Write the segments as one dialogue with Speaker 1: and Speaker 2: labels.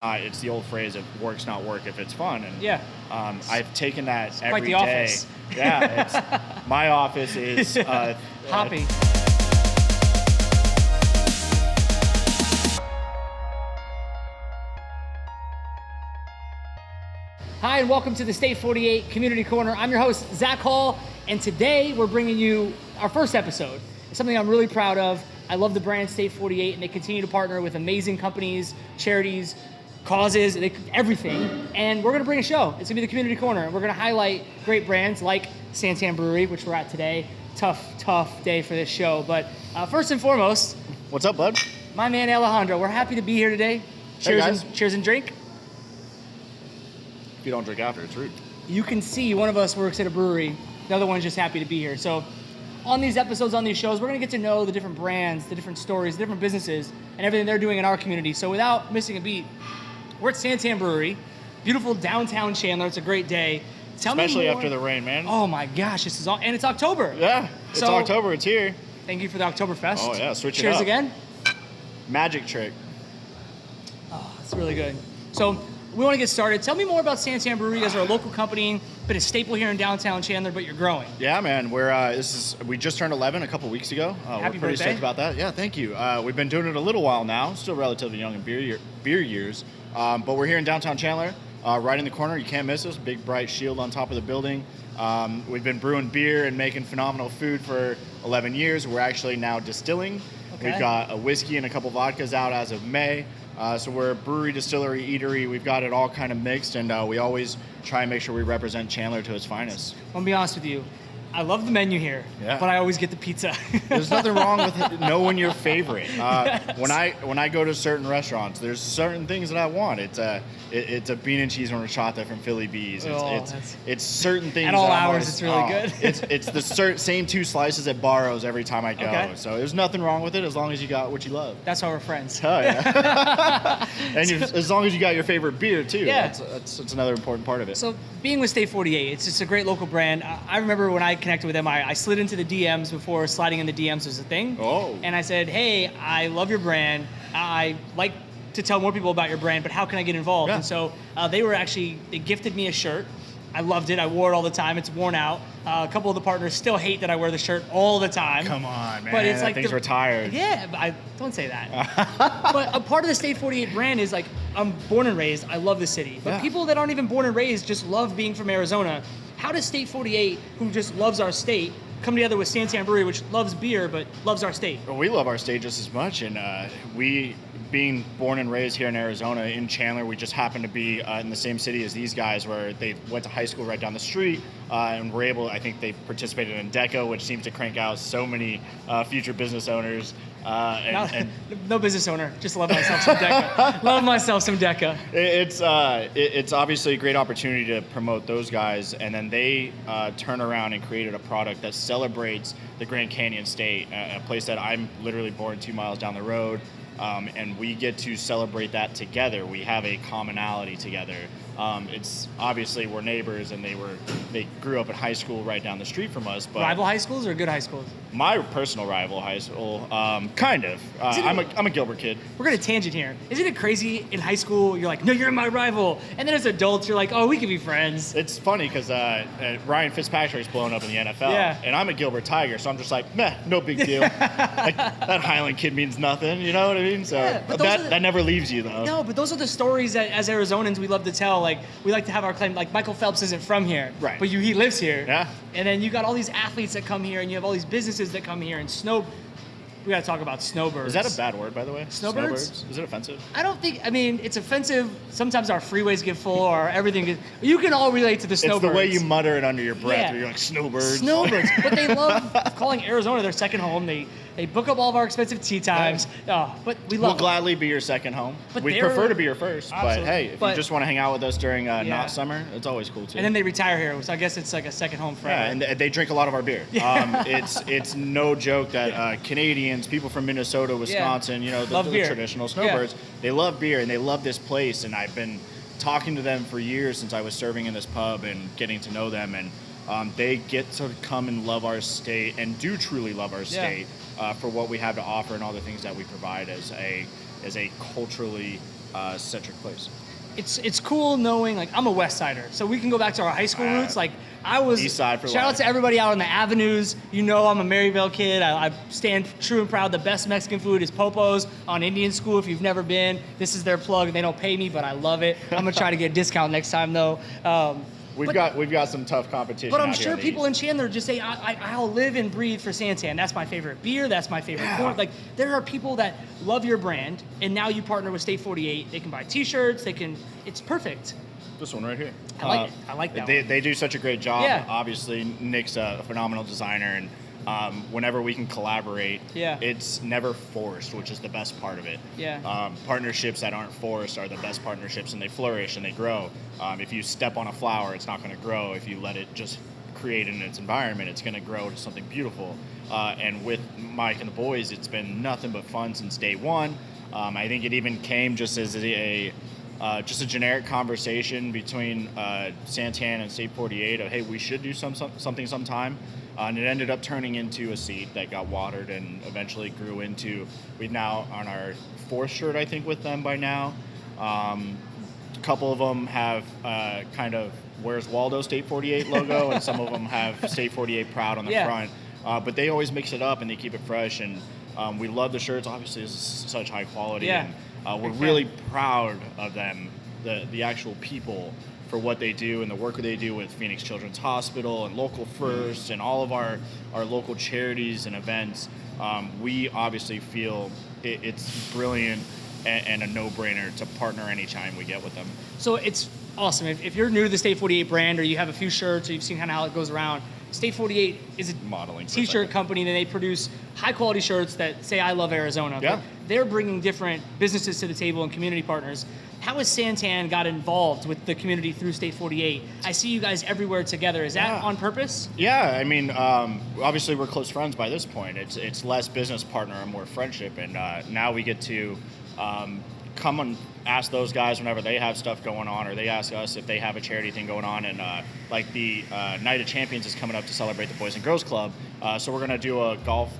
Speaker 1: It's the old phrase of work's not work if it's fun. And
Speaker 2: Yeah.
Speaker 1: I've taken that
Speaker 2: It's
Speaker 1: every
Speaker 2: quite the
Speaker 1: day.
Speaker 2: office.
Speaker 1: Yeah, my office is
Speaker 2: Hoppy. Hi, and welcome to the State 48 Community Corner. I'm your host, Zach Hall, and today we're bringing you our first episode. It's something I'm really proud of. I love the brand State 48, and they continue to partner with amazing companies, charities, causes, everything. And we're going to bring a show. It's going to be the Community Corner, and we're going to highlight great brands like San Tan Brewery, which we're at today. Tough day for this show. But first and foremost,
Speaker 1: What's up, bud?
Speaker 2: my man Alejandro, we're happy to be here today. Cheers,
Speaker 1: guys.
Speaker 2: cheers and drink.
Speaker 1: If you don't drink after, it's rude.
Speaker 2: You can see one of us works at a brewery, the other one's just happy to be here. So on these episodes, on these shows, we're gonna get to know the different brands, the different stories, the different businesses, and everything they're doing in our community. So without missing a beat, we're at San Tan Brewery, beautiful downtown Chandler. It's a great day.
Speaker 1: Especially
Speaker 2: me more.
Speaker 1: after the rain, man.
Speaker 2: Oh my gosh, this is all, and it's October.
Speaker 1: Yeah, it's
Speaker 2: So-
Speaker 1: October. It's here.
Speaker 2: Thank you for the Oktoberfest.
Speaker 1: Oh, yeah, switch it
Speaker 2: Cheers
Speaker 1: up.
Speaker 2: again.
Speaker 1: Magic trick.
Speaker 2: Oh, it's really good. So we want to get started. Tell me more about San Tan Brewery. You guys are a local company, been a staple here in downtown Chandler, but you're growing.
Speaker 1: Yeah, man. We're we just turned 11 a couple weeks ago.
Speaker 2: Happy
Speaker 1: we're pretty
Speaker 2: birthday.
Speaker 1: stoked about that. Yeah, thank you. We've been doing it a little while now. Still relatively young in beer years, but we're here in downtown Chandler, right in the corner. You can't miss us. Big bright shield on top of the building. We've been brewing beer and making phenomenal food for 11 years. We're actually now distilling.
Speaker 2: Okay.
Speaker 1: We've got a whiskey and a couple vodkas out as of May. So we're a brewery, distillery, eatery. We've got it all kind of mixed, and we always try and make sure we represent Chandler to its finest.
Speaker 2: I'll be honest with you. I love the menu here,
Speaker 1: Yeah.
Speaker 2: but I always get the pizza.
Speaker 1: There's nothing wrong with knowing your favorite. When I go to certain restaurants, there's certain things that I want. It's a bean and cheese horchata from Philly Bees. It's certain things.
Speaker 2: At all
Speaker 1: that I'm
Speaker 2: hours,
Speaker 1: always-
Speaker 2: it's really good.
Speaker 1: It's the same two slices at Barrows every time I go.
Speaker 2: Okay.
Speaker 1: So there's nothing wrong with it as long as you got what you love.
Speaker 2: That's why we're friends.
Speaker 1: Oh yeah. And as long as you got your favorite beer too.
Speaker 2: Yeah.
Speaker 1: That's another important part of it.
Speaker 2: So being with State 48, it's just a great local brand. I remember when I connected with them, I slid into the DMs before sliding in the DMs was a thing.
Speaker 1: Oh.
Speaker 2: And I said, hey, I love your brand. I like to tell more people about your brand, but how can I get involved?
Speaker 1: Yeah.
Speaker 2: And so they gifted me a shirt. I loved it. I wore it all the time. It's worn out. A couple of the partners still hate that I wear the shirt all the time.
Speaker 1: Come on, man.
Speaker 2: But it's like
Speaker 1: thing's retired.
Speaker 2: Yeah, but I don't say that. But a part of the State 48 brand is like, I'm born and raised. I love the city. But
Speaker 1: Yeah.
Speaker 2: people that aren't even born and raised just love being from Arizona. How does State 48, who just loves our state, come together with San Tan Brewery, which loves beer but loves our state?
Speaker 1: Well, we love our state just as much, and we, being born and raised here in Arizona, in Chandler, we just happen to be in the same city as these guys, where they went to high school right down the street, and were able. I think they participated in DECA, which seems to crank out so many future business owners.
Speaker 2: No business owner, just love myself some DECA. Love myself some DECA.
Speaker 1: It's obviously a great opportunity to promote those guys, and then they turn around and created a product that celebrates the Grand Canyon State, a place that I'm literally born 2 miles down the road, and we get to celebrate that together. We have a commonality together. It's obviously we're neighbors, and they grew up at high school right down the street from us. But
Speaker 2: Rival high schools or good high schools?
Speaker 1: my personal rival high school, kind of. I'm a Gilbert kid.
Speaker 2: We're gonna tangent here. Isn't it crazy in high school, you're like, no, you're my rival. And then as adults, you're like, oh, we can be friends.
Speaker 1: It's funny because Ryan Fitzpatrick's blown up in the NFL,
Speaker 2: Yeah.
Speaker 1: and I'm a Gilbert Tiger, so I'm just like, meh, no big deal. Like, that Highland kid means nothing, you know what I mean? So
Speaker 2: Yeah, but
Speaker 1: that never leaves you, though.
Speaker 2: No, but those are the stories that as Arizonans we love to tell. Like, we like to have our claim, like Michael Phelps isn't from here,
Speaker 1: Right.
Speaker 2: but he lives here.
Speaker 1: Yeah.
Speaker 2: And then you got all these athletes that come here, and you have all these businesses that come here, and we gotta talk about snowbirds.
Speaker 1: Is that a bad word, by the way?
Speaker 2: Snowbirds?
Speaker 1: Is it offensive?
Speaker 2: I don't think, it's offensive. Sometimes our freeways get full, or everything gets, you can all relate to the snowbirds.
Speaker 1: It's the way you mutter it under your breath,
Speaker 2: Yeah.
Speaker 1: where you're like, snowbirds.
Speaker 2: Snowbirds, but they love calling Arizona their second home. They book up all of our expensive tea times. Oh, but we
Speaker 1: We'll
Speaker 2: love them.
Speaker 1: gladly be your second home.
Speaker 2: But
Speaker 1: We
Speaker 2: they're-
Speaker 1: prefer to be your first, but
Speaker 2: Absolutely.
Speaker 1: hey, if
Speaker 2: But-
Speaker 1: you just want to hang out with us during not summer, it's always cool too.
Speaker 2: And then they retire here, so I guess it's like a second home forever.
Speaker 1: Yeah, and they drink a lot of our beer. It's no joke that Canadians, people from Minnesota, Wisconsin, you know,
Speaker 2: Love
Speaker 1: the
Speaker 2: beer.
Speaker 1: traditional snowbirds, they love beer and they love this place. And I've been talking to them for years since I was serving in this pub and getting to know them. And they get to come and love our state and do truly love our state for what we have to offer and all the things that we provide as a culturally centric place.
Speaker 2: It's cool knowing, like, I'm a West Sider, so we can go back to our high school roots. Like, I was
Speaker 1: East Side for
Speaker 2: shout out
Speaker 1: life.
Speaker 2: to everybody out on the avenues. You know, I'm a Maryville kid. I stand true and proud. The best Mexican food is Popo's on Indian School. If you've never been, this is their plug. They don't pay me, but I love it. I'm gonna try to get a discount next time though.
Speaker 1: We've got some tough competition.
Speaker 2: But I'm
Speaker 1: out here
Speaker 2: sure
Speaker 1: on the
Speaker 2: people
Speaker 1: East.
Speaker 2: in Chandler just say, I'll live and breathe for San Tan. That's my favorite beer. That's my favorite corn. Like, there are people that love your brand, and now you partner with State 48. They can buy T-shirts. It's perfect.
Speaker 1: This one right here.
Speaker 2: I like it. I like that one.
Speaker 1: They do such a great job.
Speaker 2: Yeah.
Speaker 1: Obviously, Nick's a phenomenal designer, and whenever we can collaborate, it's never forced, which is the best part of it.
Speaker 2: Yeah.
Speaker 1: Partnerships that aren't forced are the best partnerships, and they flourish and they grow. If you step on a flower, it's not going to grow. If you let it just create in its environment, it's going to grow to something beautiful. And with Mike and the boys, it's been nothing but fun since day one. I think it even came just as a generic conversation between San Tan and State 48 of, hey, we should do something sometime. And it ended up turning into a seed that got watered and eventually grew into, we've now on our 4th shirt, I think, with them by now. A couple of them have kind of Where's Waldo State 48 logo, and some of them have State 48 Proud on the front. But they always mix it up and they keep it fresh. And we love the shirts. Obviously, it's such high quality.
Speaker 2: Yeah.
Speaker 1: And we're really proud of them, the actual people, for what they do and the work that they do with Phoenix Children's Hospital and Local First and all of our local charities and events. We obviously feel it's brilliant and a no-brainer to partner anytime we get with them.
Speaker 2: So it's awesome. If you're new to the State 48 brand, or you have a few shirts, or you've seen kind of how it goes around, State 48 is a
Speaker 1: Modeling for a
Speaker 2: t-shirt
Speaker 1: second.
Speaker 2: company, and they produce high-quality shirts that say "I love Arizona."
Speaker 1: Yeah.
Speaker 2: But they're bringing different businesses to the table and community partners. How has San Tan got involved with the community through State 48? I see you guys everywhere together. Is that on purpose?
Speaker 1: Yeah, I mean, obviously we're close friends by this point. It's less business partner and more friendship, and now we get to come and ask those guys whenever they have stuff going on, or they ask us if they have a charity thing going on. And like the Night of Champions is coming up to celebrate the Boys and Girls Club, so we're gonna do a golf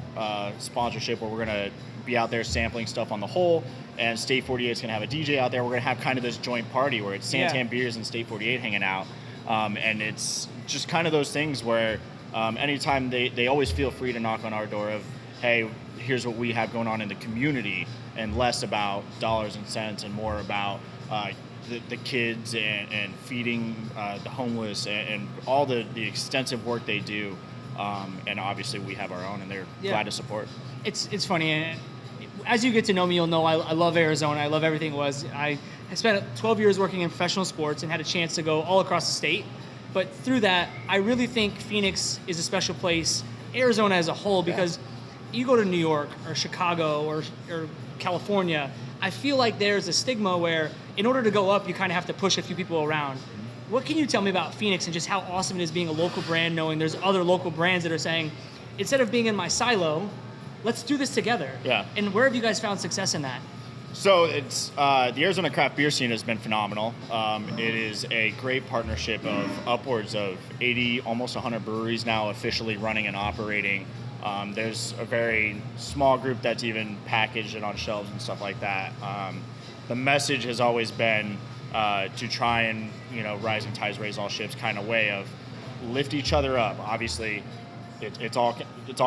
Speaker 1: sponsorship where we're gonna be out there sampling stuff on the hole, and State 48 is gonna have a DJ out there. We're gonna have kind of this joint party where it's San Tan Beers and State 48 hanging out, and it's just kind of those things where anytime they always feel free to knock on our door of, hey, here's what we have going on in the community, and less about dollars and cents and more about the kids and feeding the homeless and all the extensive work they do. And obviously we have our own, and they're glad to support.
Speaker 2: It's funny. And as you get to know me, you'll know I love Arizona. I love everything it was. I spent 12 years working in professional sports and had a chance to go all across the state. But through that, I really think Phoenix is a special place, Arizona as a whole, because you go to New York or Chicago or California, I feel like there's a stigma where in order to go up, you kind of have to push a few people around. What can you tell me about Phoenix and just how awesome it is being a local brand, knowing there's other local brands that are saying, instead of being in my silo, let's do this together?
Speaker 1: Yeah.
Speaker 2: And where have you guys found success in that?
Speaker 1: So it's the Arizona craft beer scene has been phenomenal. It is a great partnership of upwards of 80, almost 100 breweries now officially running and operating. There's a very small group that's even packaged it on shelves and stuff like that. The message has always been to try and, rising tides raise all ships kind of way of lift each other up. Obviously, it's all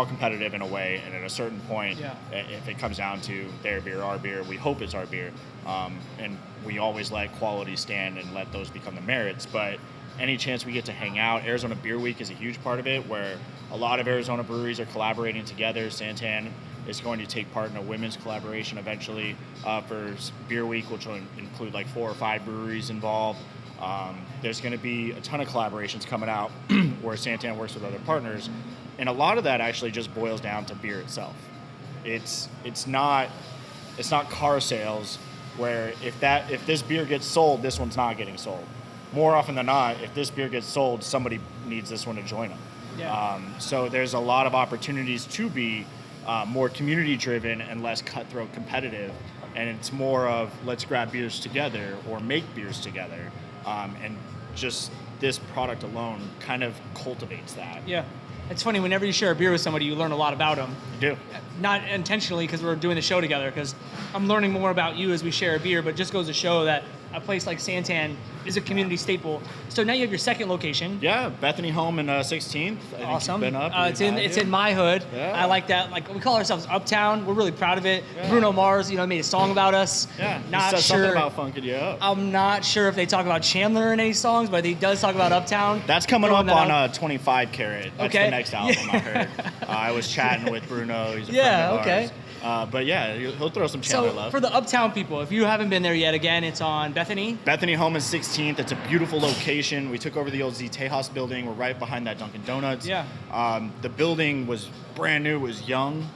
Speaker 1: competitive in a way, and at a certain point, if it comes down to their beer, our beer, we hope it's our beer, and we always let quality stand and let those become the merits. But any chance we get to hang out, Arizona Beer Week is a huge part of it, where a lot of Arizona breweries are collaborating together. San Tan is going to take part in a women's collaboration eventually for Beer Week, which will include like 4 or 5 breweries involved. There's going to be a ton of collaborations coming out where San Tan works with other partners, and a lot of that actually just boils down to beer itself. It's not car sales where if this beer gets sold, this one's not getting sold. More often than not, if this beer gets sold, somebody needs this one to join them.
Speaker 2: Yeah.
Speaker 1: So there's a lot of opportunities to be more community-driven and less cutthroat competitive, and it's more of let's grab beers together or make beers together, and just this product alone kind of cultivates that.
Speaker 2: Yeah. It's funny, whenever you share a beer with somebody, you learn a lot about them.
Speaker 1: You do.
Speaker 2: Not intentionally because we're doing the show together, because I'm learning more about you as we share a beer, but it just goes to show that a place like San Tan is a community staple. So now you have your second location.
Speaker 1: Yeah, Bethany Home in 16th.
Speaker 2: Awesome.
Speaker 1: Been up.
Speaker 2: It's in my hood.
Speaker 1: Yeah.
Speaker 2: I like that. Like, we call ourselves Uptown. We're really proud of it.
Speaker 1: Yeah.
Speaker 2: Bruno Mars, made a song about us.
Speaker 1: Yeah.
Speaker 2: Not
Speaker 1: he said
Speaker 2: sure.
Speaker 1: something about funking you up.
Speaker 2: I'm not sure if they talk about Chandler in any songs, but he does talk about Uptown.
Speaker 1: That's coming
Speaker 2: Throwing
Speaker 1: up
Speaker 2: that
Speaker 1: on
Speaker 2: out.
Speaker 1: 25 Carat. That's
Speaker 2: Okay.
Speaker 1: the next album I heard. I was chatting with Bruno. He's a
Speaker 2: Yeah,
Speaker 1: friend of
Speaker 2: okay.
Speaker 1: ours. But yeah, he'll throw some Chandler
Speaker 2: So
Speaker 1: love.
Speaker 2: for the Uptown people, if you haven't been there yet, again, it's on Bethany.
Speaker 1: Bethany Home is 16th. It's a beautiful location. We took over the old Z Tejas building. We're right behind that Dunkin' Donuts.
Speaker 2: Yeah.
Speaker 1: The building was brand new, was young.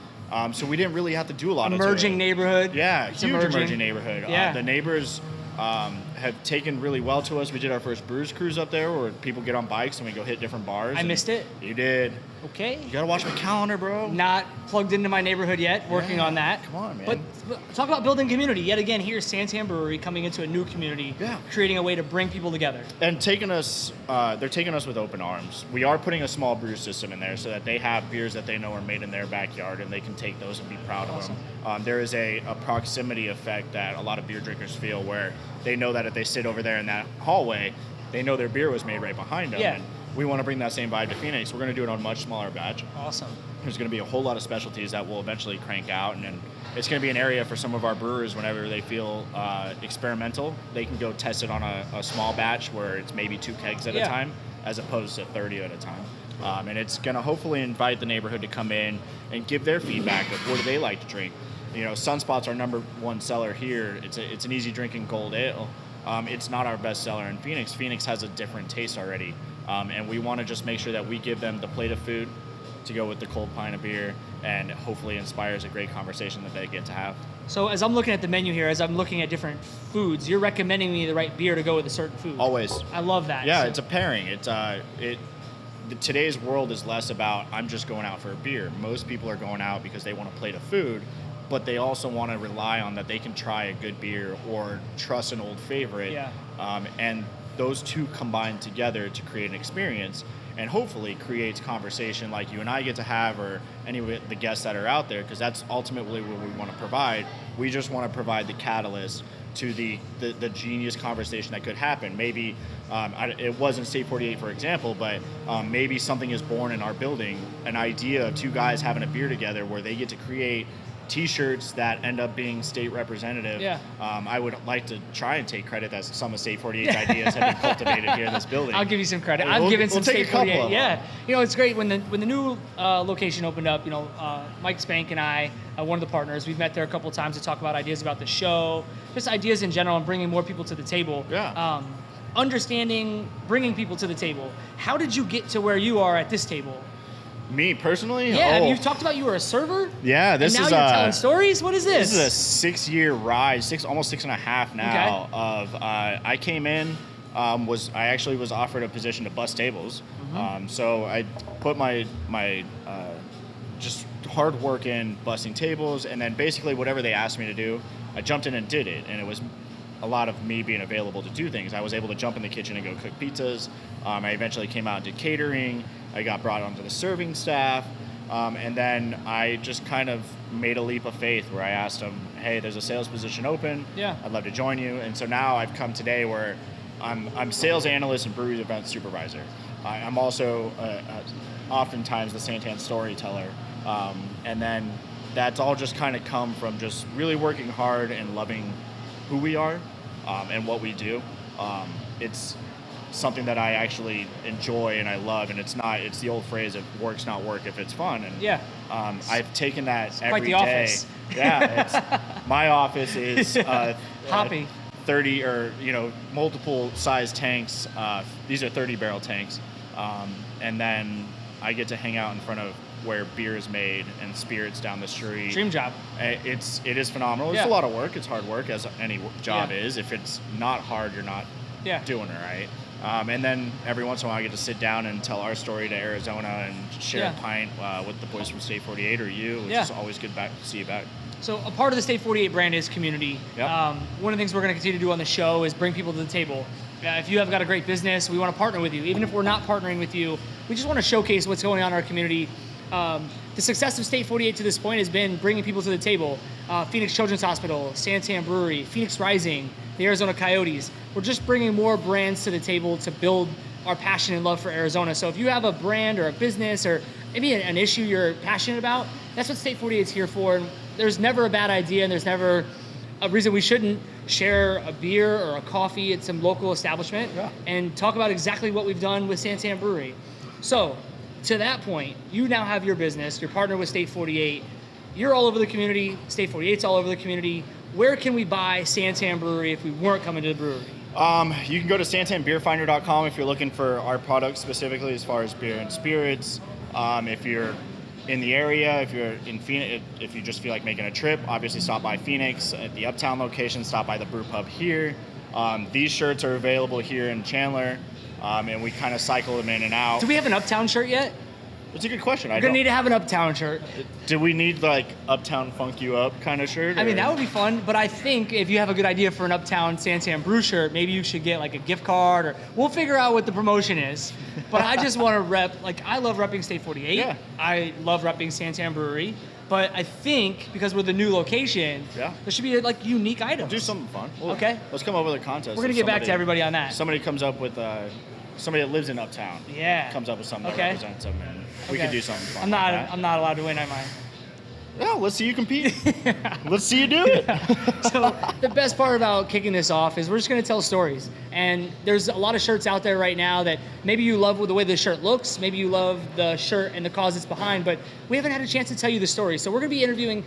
Speaker 1: So we didn't really have to do a lot of
Speaker 2: Emerging neighborhood.
Speaker 1: Yeah,
Speaker 2: It's
Speaker 1: huge emerging neighborhood.
Speaker 2: Yeah.
Speaker 1: The neighbors have taken really well to us. We did our first Brews Cruise up there where people get on bikes and we go hit different bars.
Speaker 2: I missed it.
Speaker 1: You did.
Speaker 2: Okay.
Speaker 1: You gotta watch my calendar, bro.
Speaker 2: Not plugged into my neighborhood yet, working on that.
Speaker 1: Come on, man.
Speaker 2: But talk about building community. Yet again, here's San Tan Brewery coming into a new community,
Speaker 1: Yeah.
Speaker 2: creating a way to bring people together.
Speaker 1: And they're taking us with open arms. We are putting a small brew system in there so that they have beers that they know are made in their backyard and they can take those and be proud of them. There is a proximity effect that a lot of beer drinkers feel where they know that if they sit over there in that hallway, they know their beer was made right behind them.
Speaker 2: Yeah.
Speaker 1: And we want to bring that same vibe to Phoenix. We're going to do it on a much smaller batch.
Speaker 2: Awesome.
Speaker 1: There's going to be a whole lot of specialties that will eventually crank out, and then it's going to be an area for some of our brewers whenever they feel experimental. They can go test it on a small batch where it's maybe 2 kegs at a time, as opposed to 30 at a time. And it's going to hopefully invite the neighborhood to come in and give their feedback of what do they like to drink. Sunspot's our number 1 seller here. It's an easy drinking gold ale. It's not our best seller in Phoenix. Phoenix has a different taste already. And we want to just make sure that we give them the plate of food to go with the cold pint of beer, and hopefully inspires a great conversation that they get to have.
Speaker 2: So as I'm looking at the menu here, as I'm looking at different foods, you're recommending me the right beer to go with a certain food.
Speaker 1: Always.
Speaker 2: I love that.
Speaker 1: Yeah,
Speaker 2: So-
Speaker 1: it's a pairing. Today's world is less about I'm just going out for a beer. Most people are going out because they want a plate of food, but they also want to rely on that they can try a good beer or trust an old favorite.
Speaker 2: Yeah.
Speaker 1: And those two combine together to create an experience, and hopefully creates conversation like you and I get to have, or any of the guests that are out there, because that's ultimately what we want to provide. We just want to provide the catalyst to the genius conversation that could happen. Maybe it wasn't State 48, for example, but maybe something is born in our building, an idea of 2 guys having a beer together where they get to create T-shirts that end up being state representative.
Speaker 2: Yeah.
Speaker 1: I would like to try and take credit that some of State 48's ideas have been cultivated here in this building.
Speaker 2: I'll give you some credit.
Speaker 1: We'll
Speaker 2: I've given some
Speaker 1: take
Speaker 2: State
Speaker 1: a couple
Speaker 2: 48.
Speaker 1: of them.
Speaker 2: Yeah, it's great when the new location opened up. Mike Spank and I, one of the partners, we've met there a couple of times to talk about ideas about the show, just ideas in general, and bringing more people to the table.
Speaker 1: Yeah.
Speaker 2: Understanding, bringing people to the table. How did you get to where you are at this table?
Speaker 1: Me personally?
Speaker 2: Yeah,
Speaker 1: Oh.
Speaker 2: you've talked about you were a server.
Speaker 1: Yeah, this
Speaker 2: and
Speaker 1: is
Speaker 2: now you're telling stories. What is this?
Speaker 1: This is a 6-year ride, almost 6.5 now.
Speaker 2: Okay.
Speaker 1: I came in, I actually was offered a position to bus tables.
Speaker 2: Mm-hmm.
Speaker 1: So I put my just hard work in busing tables, and then basically whatever they asked me to do, I jumped in and did it. And it was a lot of me being available to do things. I was able to jump in the kitchen and go cook pizzas. I eventually came out and did catering. I got brought onto the serving staff. And then I just kind of made a leap of faith where I asked them, hey, there's a sales position open.
Speaker 2: Yeah.
Speaker 1: I'd love to join you. And so now I've come today where I'm sales analyst and brewery event supervisor. I'm also oftentimes the San Tan storyteller. And then that's all just kind of come from just really working hard and loving who we are and what we do. It's something that I actually enjoy and I love, and it's the old phrase of work's not work if it's fun. And
Speaker 2: Yeah.
Speaker 1: I've taken that
Speaker 2: quite
Speaker 1: every
Speaker 2: the
Speaker 1: day.
Speaker 2: office.
Speaker 1: Yeah, my office is
Speaker 2: Hoppy.
Speaker 1: 30 or multiple size tanks. These are 30 barrel tanks, and then I get to hang out in front of where beer is made and spirits down the street.
Speaker 2: Dream job.
Speaker 1: It is phenomenal. It's
Speaker 2: Yeah.
Speaker 1: a lot of work. It's hard work, as any job
Speaker 2: Yeah.
Speaker 1: is. If it's not hard, you're not
Speaker 2: Yeah.
Speaker 1: doing it right. And then every once in a while I get to sit down and tell our story to Arizona and share
Speaker 2: Yeah.
Speaker 1: a pint with the boys from State 48 or you, which
Speaker 2: Yeah.
Speaker 1: is always good to see you back.
Speaker 2: So a part of the State 48 brand is community.
Speaker 1: Yep.
Speaker 2: One of the things we're going to continue to do on the show is bring people to the table. If you have got a great business, we want to partner with you. Even if we're not partnering with you, we just want to showcase what's going on in our community. The success of State 48 to this point has been bringing people to the table. Phoenix Children's Hospital, San Tan Brewery, Phoenix Rising, the Arizona Coyotes. We're just bringing more brands to the table to build our passion and love for Arizona. So if you have a brand or a business or maybe an issue you're passionate about, that's what State 48 is here for. And there's never a bad idea, and there's never a reason we shouldn't share a beer or a coffee at some local establishment and talk about exactly what we've done with San Tan Brewery. So to that point, you now have your business, you're partnered with State 48, you're all over the community, State 48's all over the community. Where can we buy San Tan Brewery if we weren't coming to the brewery?
Speaker 1: You can go to santanbeerfinder.com if you're looking for our products specifically as far as beer and spirits. If you're in the area, if you're in Phoenix, if you just feel like making a trip, obviously stop by Phoenix at the Uptown location, stop by the brew pub here. These shirts are available here in Chandler, and we kind of cycle them in and out.
Speaker 2: Do we have an Uptown shirt yet?
Speaker 1: That's a good question.
Speaker 2: We're gonna need to have an Uptown shirt.
Speaker 1: Do we need like Uptown Funk You Up kind of shirt?
Speaker 2: I mean, that would be fun, but I think if you have a good idea for an Uptown San Tan Brew shirt, maybe you should get like a gift card, or we'll figure out what the promotion is. But I just want to rep, like I love repping State 48.
Speaker 1: Yeah.
Speaker 2: I love repping San Tan Brewery. But I think because we're the new location, there should be like unique items.
Speaker 1: Do something fun.
Speaker 2: Okay.
Speaker 1: Let's come up with a contest.
Speaker 2: We're gonna get back to everybody on that.
Speaker 1: Somebody comes up with somebody that lives in Uptown.
Speaker 2: Yeah.
Speaker 1: Comes up with something that represents them, and we could do something fun.
Speaker 2: I'm not allowed to win, am I?
Speaker 1: No, let's see you compete. Let's see you do it.
Speaker 2: So the best part about kicking this off is we're just going to tell stories. And there's a lot of shirts out there right now that maybe you love the way the shirt looks, maybe you love the shirt and the cause it's behind, but we haven't had a chance to tell you the story. So we're going to be interviewing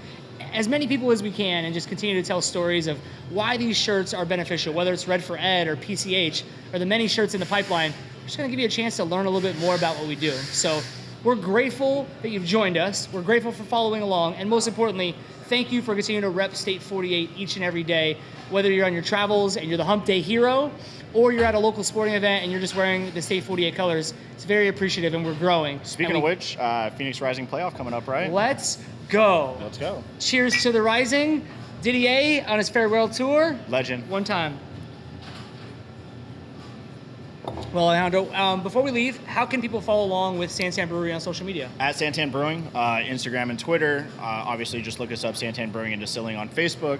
Speaker 2: as many people as we can and just continue to tell stories of why these shirts are beneficial, whether it's Red for Ed or PCH or the many shirts in the pipeline. We're just going to give you a chance to learn a little bit more about what we do. So we're grateful that you've joined us. We're grateful for following along. And most importantly, thank you for continuing to rep State 48 each and every day, whether you're on your travels and you're the hump day hero, or you're at a local sporting event and you're just wearing the State 48 colors. It's very appreciative and we're growing.
Speaker 1: Speaking of which, Phoenix Rising playoff coming up, right?
Speaker 2: Let's go.
Speaker 1: Let's go.
Speaker 2: Cheers to the Rising. Didier on his farewell tour.
Speaker 1: Legend.
Speaker 2: One time. Well, Alejandro, before we leave, how can people follow along with San Tan Brewery on social media?
Speaker 1: At San Tan Brewing, Instagram and Twitter. Obviously, just look us up, San Tan Brewing and Distilling on Facebook.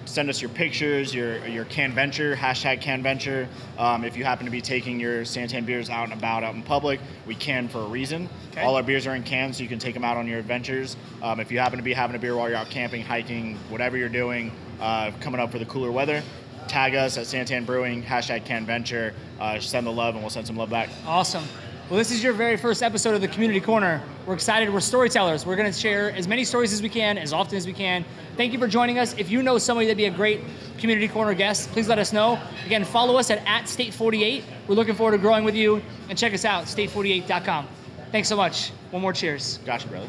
Speaker 1: Send us your pictures, your can venture, hashtag can venture. If you happen to be taking your San Tan beers out and about out in public, we can for a reason. Okay. All our beers are in cans, so you can take them out on your adventures. If you happen to be having a beer while you're out camping, hiking, whatever you're doing, coming up for the cooler weather, tag us at San Tan Brewing, hashtag can venture. Send the love and we'll send some love back.
Speaker 2: Awesome. Well, this is your very first episode of the Community Corner. We're excited. We're storytellers. We're going to share as many stories as we can, as often as we can. Thank you for joining us. If you know somebody that'd be a great Community Corner guest, please let us know. Again, follow us at State48. We're looking forward to growing with you. And check us out, state48.com. Thanks so much. One more cheers.
Speaker 1: Gotcha, brother.